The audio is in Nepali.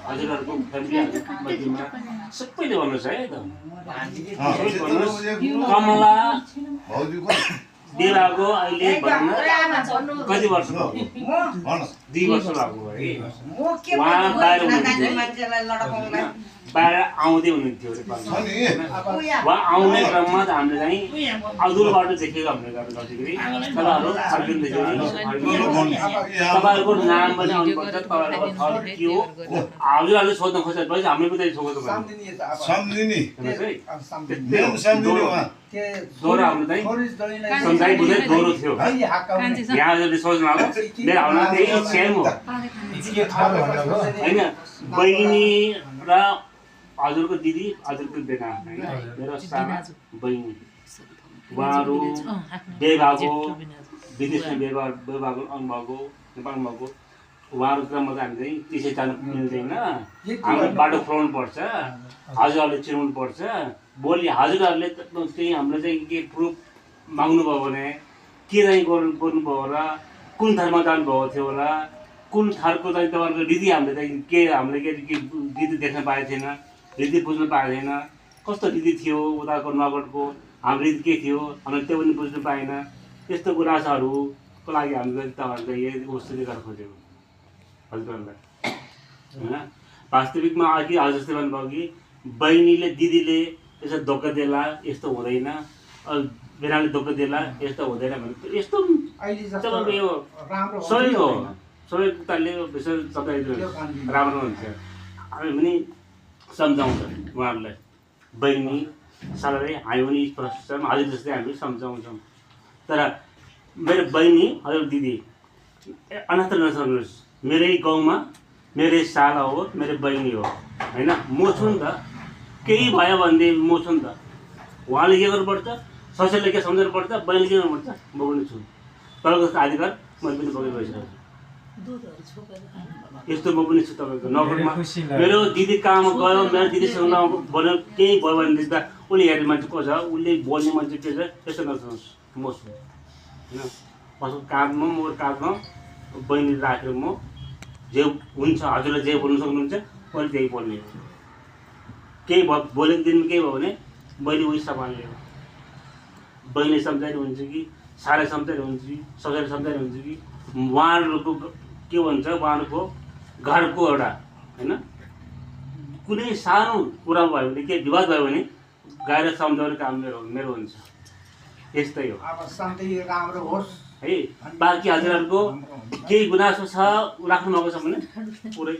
हजुरहरूको फ्यामिलीहरूमा सबैले भन्नुहोस् है त कमला देवाको अहिले कति वर्ष भयो 2 वर्ष भएको है उहाँ बाहिर आउँदै हुनुहुन्थ्यो उहाँ आउने क्रममा त हामीले चाहिँ अदूरबाट देखेको हामीले गर्दाखेरि तपाईँहरू तपाईँहरूको नाम पनि आउनुपर्छ तपाईँहरूको थर के हो हजुरहरूले सोध्न खोज्दा भएपछि हामीले पनि सोध्नु दोहोरो हाम्रो चाहिँ सम्झाइ बुझाइ दोहोरो थियो यहाँ हजुरले सोच्नु अब मेरो हाउला त्यही सेम हो होइन बहिनी र हजुरको दिदी हजुरको बेटा होइन मेरो साना बहिनी उहाँहरू बेभागो विदेशमा बेभागो अनुभवको नेपालमा भएको उहाँहरूको क्रममा त हामी चाहिँ त्यसै जानु मिल्दैन हाम्रो बाटो खुलाउनु पर्छ हजुरहरूले चिनाउनु पर्छ भोलि हजुरहरूले त्यही हाम्रो चाहिँ के प्रुफ माग्नुभयो भने के चाहिँ गर्नुभयो होला कुन थरमा जानुभएको थियो होला कुन थरको चाहिँ तपाईँहरूको रीति हामीले चाहिँ के हामीले के रीति देख्न पाएको थिएन रीति बुझ्न पाएको थिएन कस्तो रीति थियो उताको नगरको हाम्रो रीति के थियो हामीले त्यो पनि बुझ्नु पाएन त्यस्तो गुनासोहरूको लागि हामीले तपाईँहरूले यही वस्तुले गर्न खोजेको हजुरहरूलाई होइन वास्तविकमा अघि हजुर जस्तै भन्नुभयो कि बहिनीले दिदीले यसो धोका देला यस्तो हुँदैन बेराले धोका देला यस्तो हुँदैन भने यस्तो तपाईँको यो सही हो सबै कुराले विषय तपाईँ राम्रो हुन्छ हामी पनि सम्झाउँछ उहाँहरूलाई बहिनी सालै हामी पनि प्रश्न छौँ हजुर जस्तै हामी सम्झाउँछौँ तर मेरो बहिनी हजुर दिदी अनाथ नसक्नुहोस् मेरै गाउँमा मेरै साला हो मेरो बहिनी हो होइन म छु नि त केही भयो भनेदेखि म छु नि त उहाँले के गर्नुपर्छ ससुरले के सम्झाउनुपर्छ बहिनीले के गर्नुपर्छ म पनि छु तपाईँको अधिकार मैले पनि बोकेको भइसकेको छु यस्तो म पनि छु तपाईँको नगरमा मेरो दिदी कहाँमा गयो मेरो दिदीसँग बोल्यो केही भयो भनेदेखि त उसले हेर्ने मान्छे को छ उसले बोल्ने मान्छे के छ त्यस्तो नसुनुहोस् म छु होइन कसको काँधमा म काँधमा बहिनी राखेर म जे हुन्छ हजुरले जे बोल्नु सक्नुहुन्छ मैले त्यही बोल्ने हो केही भयो बोलेको दिनमा केही भयो भने बहिनी उही सम्हाल्ने हो बहिनी सम्झाइरह हुन्छ कि साह्रै सम्झाइरह हुन्छ कि ससुराले सम्झाइरह हुन्छ कि उहाँहरूको के भन्छ उहाँहरूको घरको एउटा होइन कुनै सानो कुरा भयो भने के विवाद भयो भने गएर सम्झाउने काम मेरो हुन्छ यस्तै हो अब शान्ति राम्रो होस् है बाँकी हजुरहरूको केही गुनासो छ राख्नु भएको छ भने पुरै